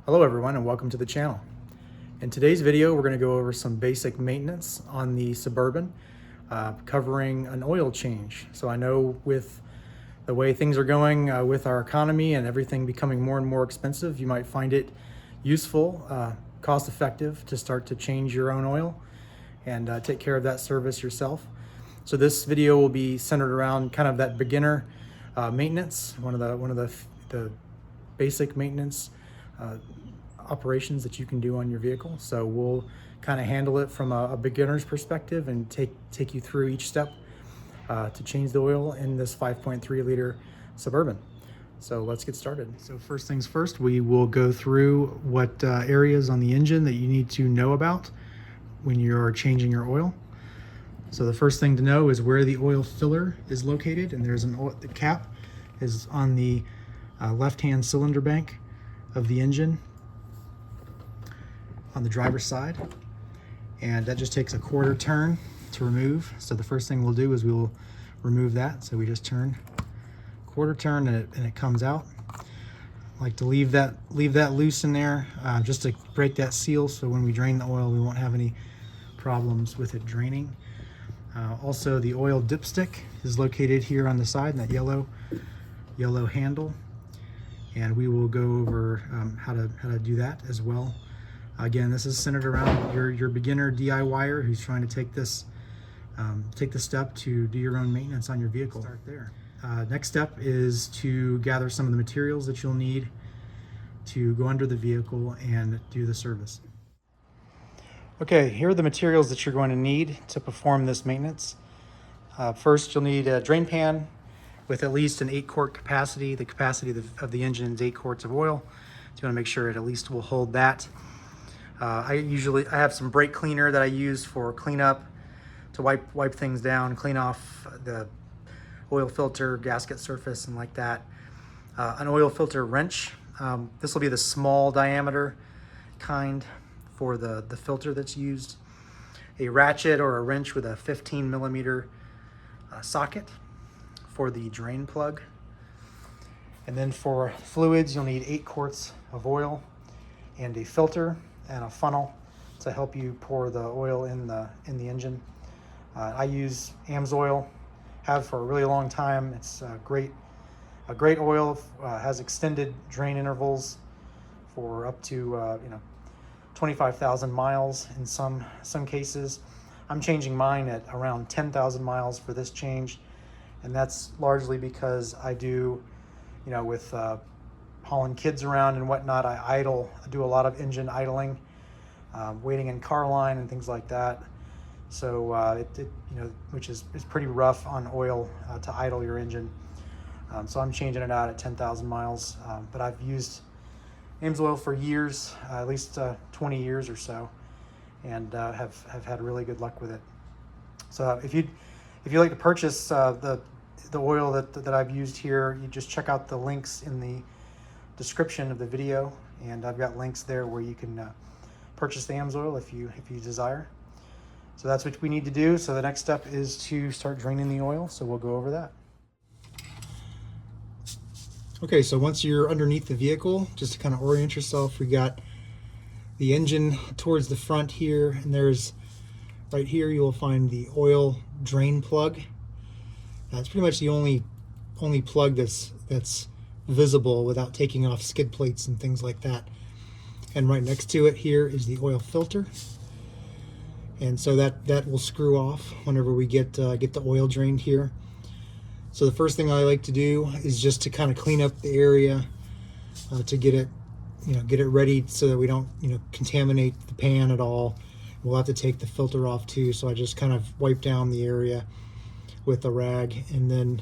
Hello everyone and welcome to the channel. In today's video we're going to go over some basic maintenance on the Suburban, covering an oil change. So I know with the way things are going with our economy and everything becoming more and more expensive, you might find it useful, cost effective to start to change your own oil and take care of that service yourself. So this video will be centered around kind of that beginner maintenance, one of the basic maintenance operations that you can do on your vehicle. So we'll kind of handle it from a beginner's perspective and take you through each step to change the oil in this 5.3 liter Suburban. So let's get started. So first things first, we will go through what areas on the engine that you need to know about when you're changing your oil. So the first thing to know is where the oil filler is located, and there's the cap is on the left-hand cylinder bank of the engine on the driver's side, and that just takes a quarter turn to remove. So the first thing we'll do is we will remove that. So we just turn quarter turn and it comes out. I like to leave that loose in there just to break that seal, so when we drain the oil we won't have any problems with it draining. Also, the oil dipstick is located here on the side in that yellow handle, and we will go over how to do that as well. Again, this is centered around your beginner DIYer who's trying to take the step to do your own maintenance on your vehicle. Start there. Next step is to gather some of the materials that you'll need to go under the vehicle and do the service. Okay, here are the materials that you're going to need to perform this maintenance. First, you'll need a drain pan with at least an 8-quart capacity. The capacity of the engine is 8 quarts of oil. So you want to make sure it at least will hold that. I have some brake cleaner that I use for cleanup, to wipe things down, clean off the oil filter, gasket surface, and like that. An oil filter wrench. This will be the small diameter kind for the filter that's used. A ratchet or a wrench with a 15 millimeter socket for the drain plug. And then for fluids, you'll need 8 quarts of oil and a filter and a funnel to help you pour the oil in the engine. I use AMSOIL, have for a really long time. It's a great oil, has extended drain intervals for up to 25,000 miles in some cases. I'm changing mine at around 10,000 miles for this change, and that's largely because I do, with hauling kids around and whatnot, I do a lot of engine idling, waiting in car line and things like that. So which is pretty rough on oil to idle your engine. So I'm changing it out at 10,000 miles, but I've used AMSOIL for years, at least 20 years or so, and have had really good luck with it. So if you'd like to purchase the oil that I've used here, you just check out the links in the description of the video, and I've got links there where you can purchase the AMSOIL if you desire. So that's what we need to do. So the next step is to start draining the oil, so we'll go over that. Okay, so once you're underneath the vehicle, just to kind of orient yourself, we got the engine towards the front here, and there's right here you will find the oil drain plug. That's pretty much the only plug that's visible without taking off skid plates and things like that. And right next to it here is the oil filter, and so that will screw off whenever we get the oil drained here. So the first thing I like to do is just to kind of clean up the area to get it ready so that we don't contaminate the pan at all. We'll have to take the filter off too, so I just kind of wipe down the area with a rag, and then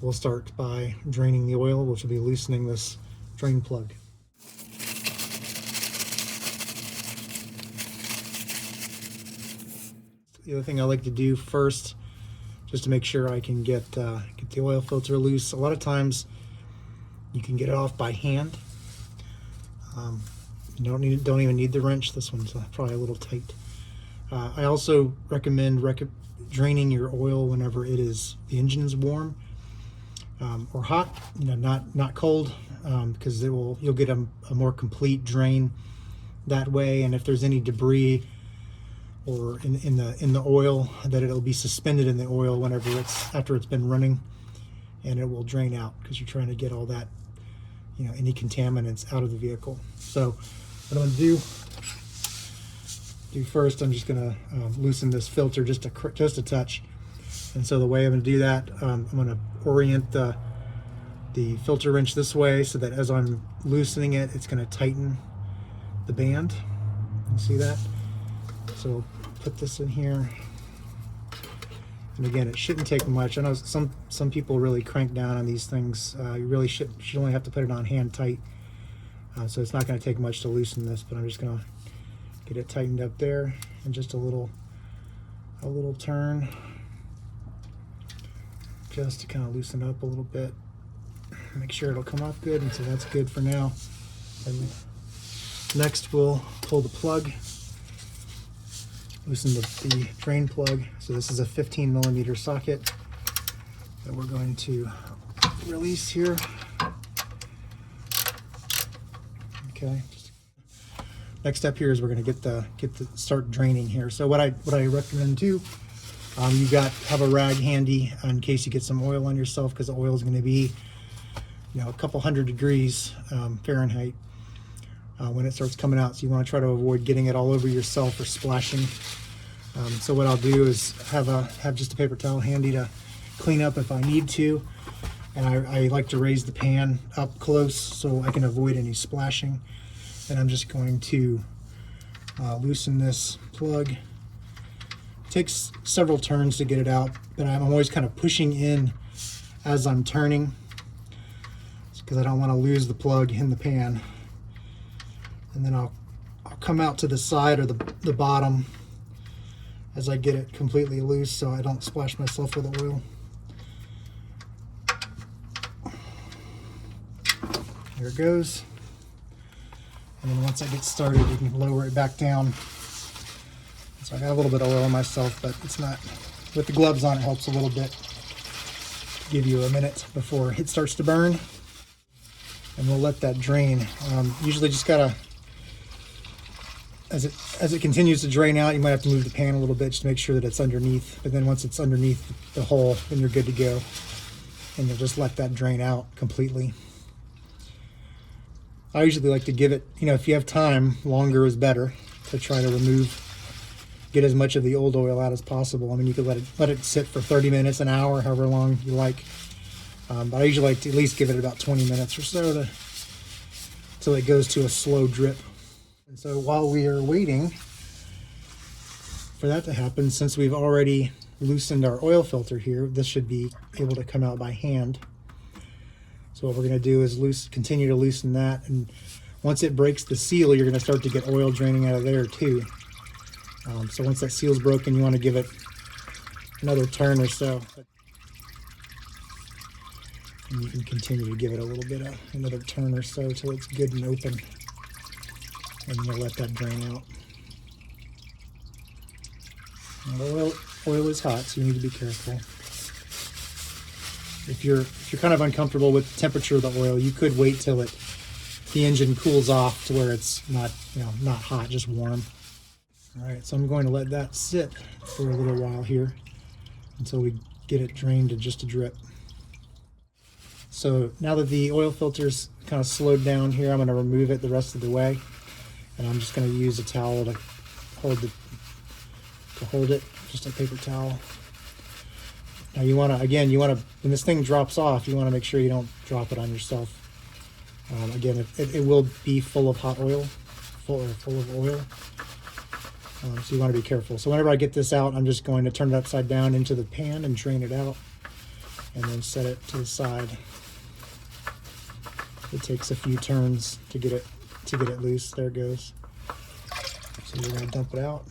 we'll start by draining the oil, which will be loosening this drain plug. The other thing I like to do first, just to make sure I can get the oil filter loose. A lot of times you can get it off by hand. You don't even need the wrench. This one's probably a little tight. I also recommend draining your oil whenever the engine is warm. or hot, not cold, because you'll get a more complete drain that way. And if there's any debris or in the oil, that it'll be suspended in the oil after it's been running, and it will drain out, because you're trying to get all that, any contaminants out of the vehicle. So what I'm going to do first, I'm just going to loosen this filter just a touch. And so the way I'm going to do that, I'm going to orient the filter wrench this way, so that as I'm loosening it, it's going to tighten the band. You see that? So we'll put this in here. And again, it shouldn't take much. I know some people really crank down on these things. You really should only have to put it on hand tight. So it's not going to take much to loosen this, but I'm just going to get it tightened up there, and just a little turn, just to kind of loosen up a little bit. Make sure it'll come off good, and so that's good for now. And next we'll pull the plug, loosen the drain plug. So this is a 15mm socket that we're going to release here. Okay. Next step here is we're going to start draining here. So what I recommend too, you have a rag handy in case you get some oil on yourself, because the oil is going to be a couple hundred degrees Fahrenheit when it starts coming out. So you want to try to avoid getting it all over yourself or splashing. So what I'll do is have just a paper towel handy to clean up if I need to. And I like to raise the pan up close so I can avoid any splashing. And I'm just going to loosen this plug. It takes several turns to get it out, but I'm always kind of pushing in as I'm turning, because I don't want to lose the plug in the pan. And then I'll come out to the side or the bottom as I get it completely loose, so I don't splash myself with oil. There it goes. And then once I get started, you can lower it back down. So I got a little bit of oil on myself, but it's not, with the gloves on, it helps a little bit. Give you a minute before it starts to burn. And we'll let that drain. Usually just gotta, as it continues to drain out, you might have to move the pan a little bit just to make sure that it's underneath. But then once it's underneath the hole, then you're good to go. And you'll just let that drain out completely. I usually like to give it, if you have time, longer is better, to try to get as much of the old oil out as possible. I mean, you could let it sit for 30 minutes, an hour, however long you like. But I usually like to at least give it about 20 minutes or so till it goes to a slow drip. And so while we are waiting for that to happen, since we've already loosened our oil filter here, this should be able to come out by hand. So what we're going to do is continue to loosen that, and once it breaks the seal, you're going to start to get oil draining out of there too. So once that seal's broken, you want to give it another turn or so. And you can continue to give it a little bit of another turn or so till it's good and open, and you'll let that drain out. And oil is hot, so you need to be careful. If you're kind of uncomfortable with the temperature of the oil, you could wait till the engine cools off to where it's not hot, just warm. All right, so I'm going to let that sit for a little while here until we get it drained to just a drip. So now that the oil filter's kind of slowed down here, I'm going to remove it the rest of the way, and I'm just going to use a towel to hold it, just a paper towel. Now you want to, when this thing drops off, you want to make sure you don't drop it on yourself. Again, it will be full of hot oil, full of oil. So you want to be careful. So whenever I get this out, I'm just going to turn it upside down into the pan and drain it out, and then set it to the side. It takes a few turns to get it loose. There it goes. So we're going to dump it out,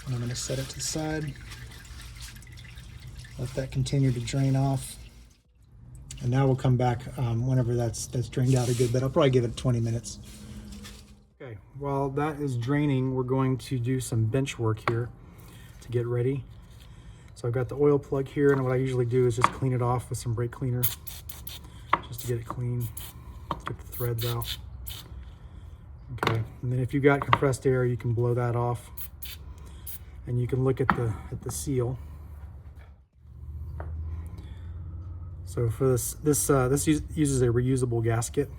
and I'm going to set it to the side. Let that continue to drain off. And now we'll come back whenever that's drained out a good bit. I'll probably give it 20 minutes. Okay, while that is draining, we're going to do some bench work here to get ready. So I've got the oil plug here, and what I usually do is just clean it off with some brake cleaner, just to get it clean, get the threads out. Okay, and then if you've got compressed air, you can blow that off, and you can look at the seal. So for this uses a reusable gasket.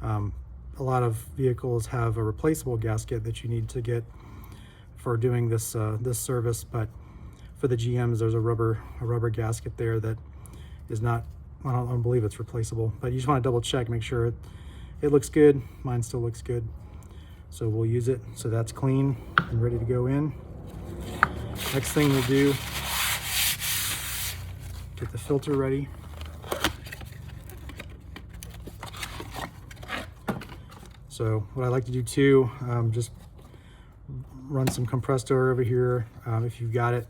A lot of vehicles have a replaceable gasket that you need to get for doing this service, but for the GMs, there's a rubber gasket there that is not, I don't believe it's replaceable, but you just want to double check, make sure it looks good. Mine still looks good, so we'll use it. So that's clean and ready to go in. Next thing we'll do, get the filter ready. So what I like to do too, just run some compressed air over here if you've got it,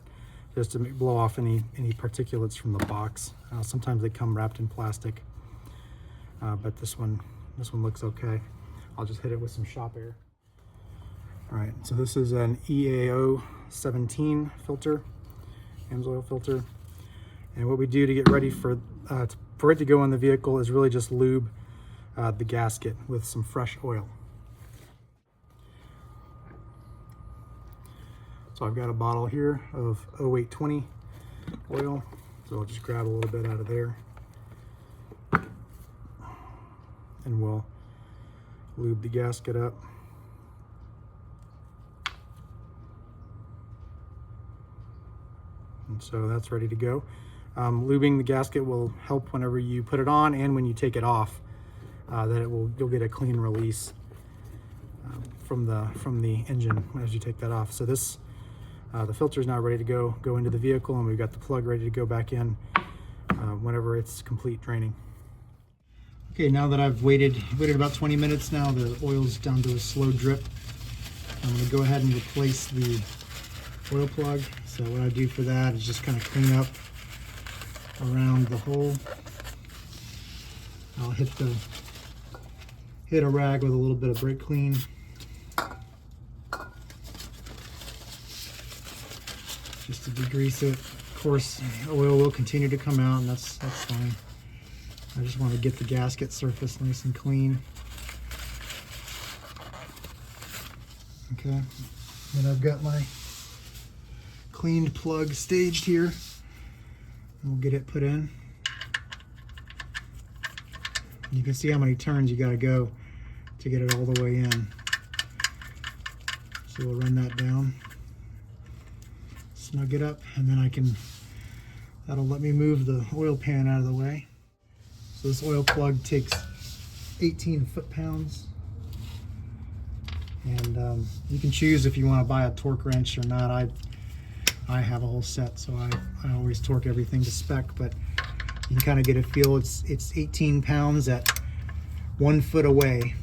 just to blow off any particulates from the box. Sometimes they come wrapped in plastic, but this one looks okay. I'll just hit it with some shop air. All right, so this is an EAO 17 filter, AMSOIL filter, and what we do to get ready for it to go in the vehicle is really just lube the gasket with some fresh oil. So I've got a bottle here of 0820 oil, so I'll just grab a little bit out of there, and we'll lube the gasket up. And so that's ready to go. Lubing the gasket will help whenever you put it on and when you take it off, that you'll get a clean release from the engine as you take that off. So this the filter is now ready to go into the vehicle, and we've got the plug ready to go back in whenever it's complete draining. Okay, now that I've waited about 20 minutes now, the oil's down to a slow drip. I'm going to go ahead and replace the oil plug. So what I do for that is just kind of clean up around the hole. I'll hit a rag with a little bit of brake clean. Just to degrease it. Of course, oil will continue to come out, and that's fine. I just want to get the gasket surface nice and clean. Okay, then I've got my cleaned plug staged here, and we'll get it put in. You can see how many turns you got to go to get it all the way in. So we'll run that down, snug it up, and then that'll let me move the oil pan out of the way. So this oil plug takes 18 foot-pounds, and you can choose if you want to buy a torque wrench or not. I have a whole set, so I always torque everything to spec, but you can kind of get a feel. It's 18 pounds at 1 foot away,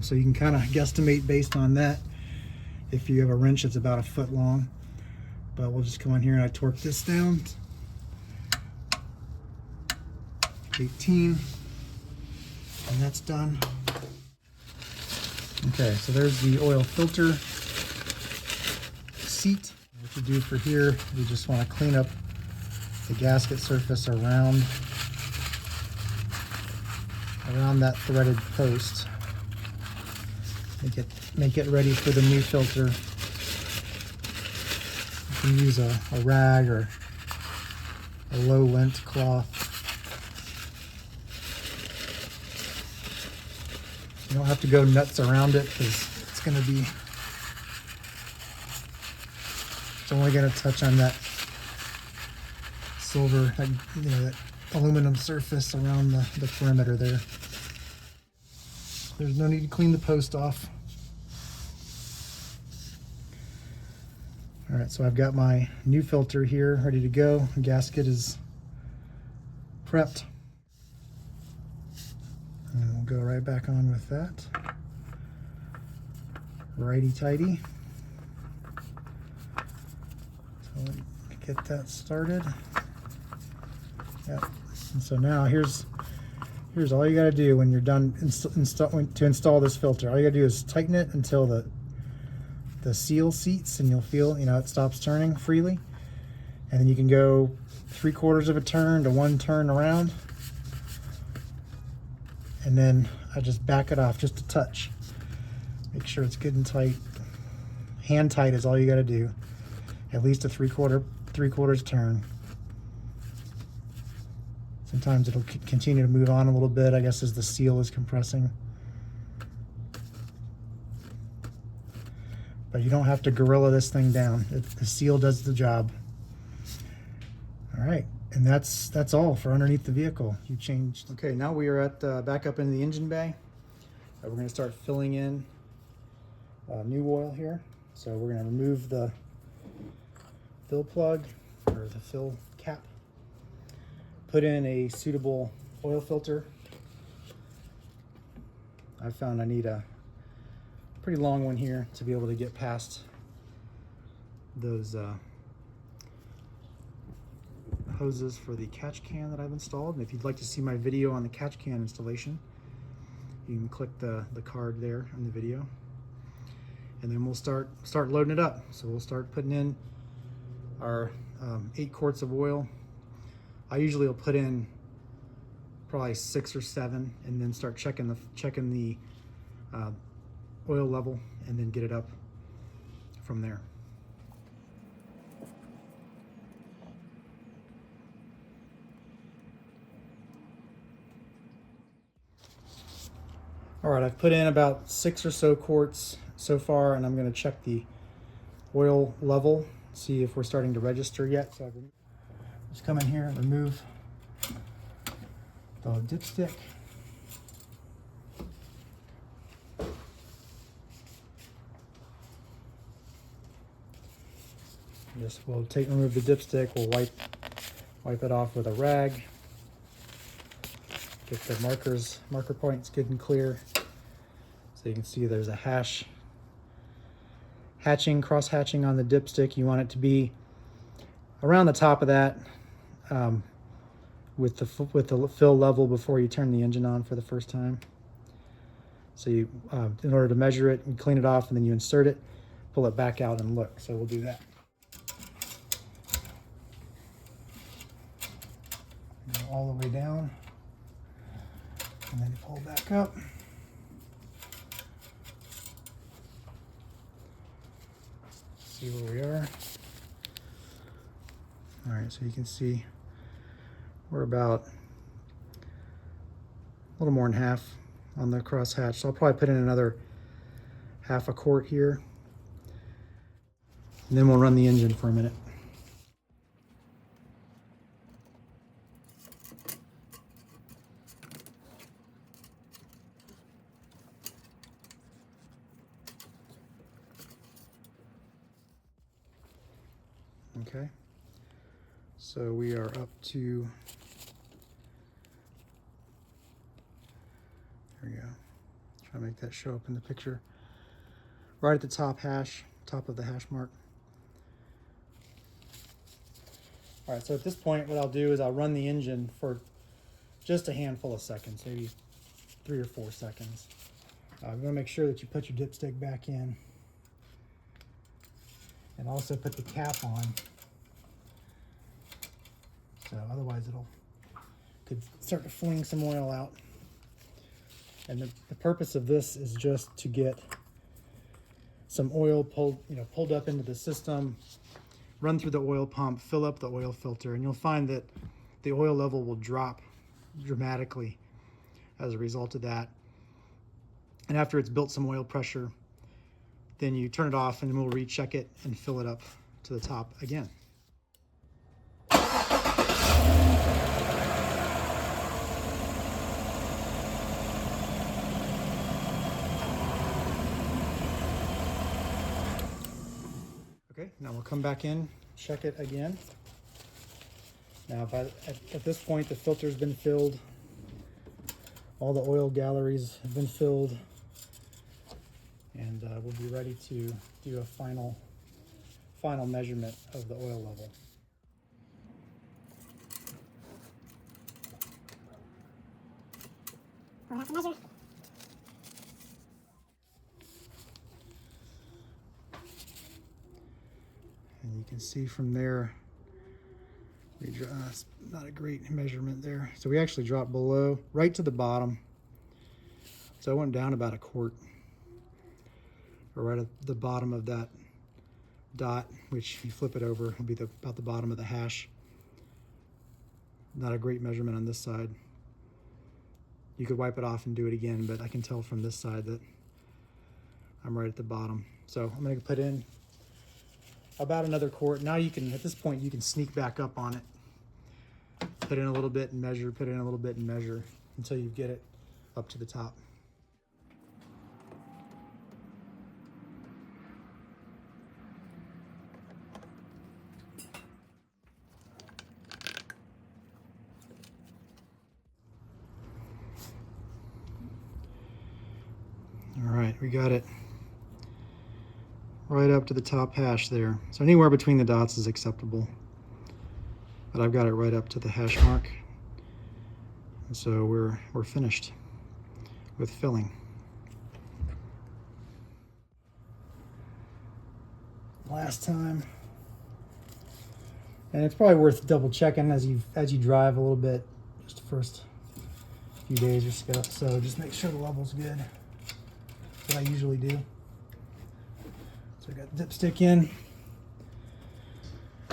so you can kind of guesstimate based on that. If you have a wrench that's about 1 foot long, but we'll just come on here and I torque this down. 18, and that's done. Okay, so there's the oil filter seat. What you do for here, you just want to clean up the gasket surface around that threaded post. Make it ready for the new filter. You can use a rag or a low lint cloth. You don't have to go nuts around it because it's only going to touch on that silver, that aluminum surface around the perimeter there. There's no need to clean the post off. All right, so I've got my new filter here ready to go. The gasket is prepped. And we'll go right back on with that. Righty-tighty. So let me get that started. Yep. And so now here's all you got to do when you're done to install this filter. All you got to do is tighten it until the seal seats, and you'll feel it stops turning freely. And then you can go 3/4 of a turn to 1 turn around. And then I just back it off just a touch. Make sure it's good and tight. Hand tight is all you got to do. At least a 3/4 turn. Sometimes it'll continue to move on a little bit, I guess, as the seal is compressing. But you don't have to gorilla this thing down. The seal does the job. All right, and that's all for underneath the vehicle. You changed. Okay, now we are at back up into the engine bay. We're going to start filling in new oil here. So we're going to remove the fill plug or the fill cap. Put in a suitable oil filter. I found I need a pretty long one here to be able to get past those hoses for the catch can that I've installed. And if you'd like to see my video on the catch can installation, you can click the card there in the video. And then we'll start loading it up. So we'll start putting in our 8 quarts of oil. I usually will put in probably 6 or 7, and then start checking the oil level, and then get it up from there. All right, I've put in about 6 or so quarts so far, and I'm going to check the oil level, see if we're starting to register yet. So just come in here and remove the dipstick. We'll remove the dipstick. We'll wipe it off with a rag. Get the marker points good and clear. So you can see there's a cross hatching on the dipstick. You want it to be around the top of that, with the fill level before you turn the engine on for the first time. So you, in order to measure it, you clean it off, and then you insert it, pull it back out, and look. So we'll do that. Go all the way down, and then you pull back up. See where we are. All right, so you can see we're about a little more than half on the cross hatch. So I'll probably put in another 1/2 quart here. And then we'll run the engine for a minute. Okay. So we are up to, there we go. Try to make that show up in the picture. Right at the top of the hash mark. All right, so at this point, what I'll do is I'll run the engine for just a handful of seconds, maybe 3 or 4 seconds. You want to make sure that you put your dipstick back in, and also put the cap on. So otherwise could start to fling some oil out. And the purpose of this is just to get some oil pulled up into the system, run through the oil pump, fill up the oil filter, and you'll find that the oil level will drop dramatically as a result of that. And after it's built some oil pressure, then you turn it off, and then we'll recheck it and fill it up to the top again. Okay, now we'll come back in, check it again. Now at this point, the filter's been filled. All the oil galleries have been filled. And we'll be ready to do a final measurement of the oil level. We'll have to measure. And you can see from there It's not a great measurement there. So we actually dropped below, right to the bottom. So I went down about a quart, or right at the bottom of that dot, which if you flip it over, will be about the bottom of the hash. Not a great measurement on this side. You could wipe it off and do it again, but I can tell from this side that I'm right at the bottom. So I'm gonna put in about another quart. Now you can, at this point, you can sneak back up on it. Put in a little bit and measure, put in a little bit and measure until you get it up to the top. All right, we got it right up to the top hash there. So anywhere between the dots is acceptable, but I've got it right up to the hash mark. And so we're finished with filling. Last time, and it's probably worth double checking as you drive a little bit, just the first few days or so. Just make sure the level's good. That's what I usually do. So we got dipstick in.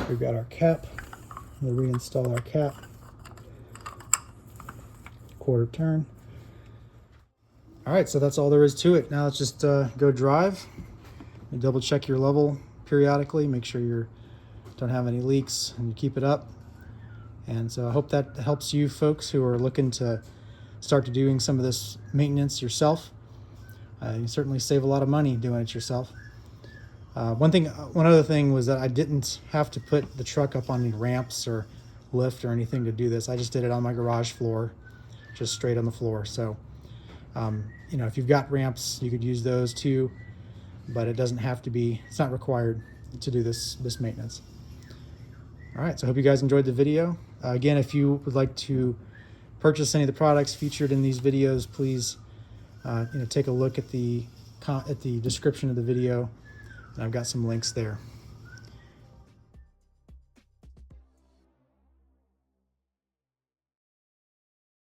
We've got our cap. We'll reinstall our cap. Quarter turn. All right, so that's all there is to it. Now let's just go drive and double check your level periodically. Make sure you don't have any leaks and you keep it up. And so I hope that helps you folks who are looking to start doing some of this maintenance yourself. You certainly save a lot of money doing it yourself. One other thing was that I didn't have to put the truck up on any ramps or lift or anything to do this. I just did it on my garage floor, just straight on the floor. So, you know, if you've got ramps, you could use those too, but it doesn't have to be, it's not required to do this maintenance. All right, so I hope you guys enjoyed the video. Again, if you would like to purchase any of the products featured in these videos, please take a look at the description of the video, and I've got some links there.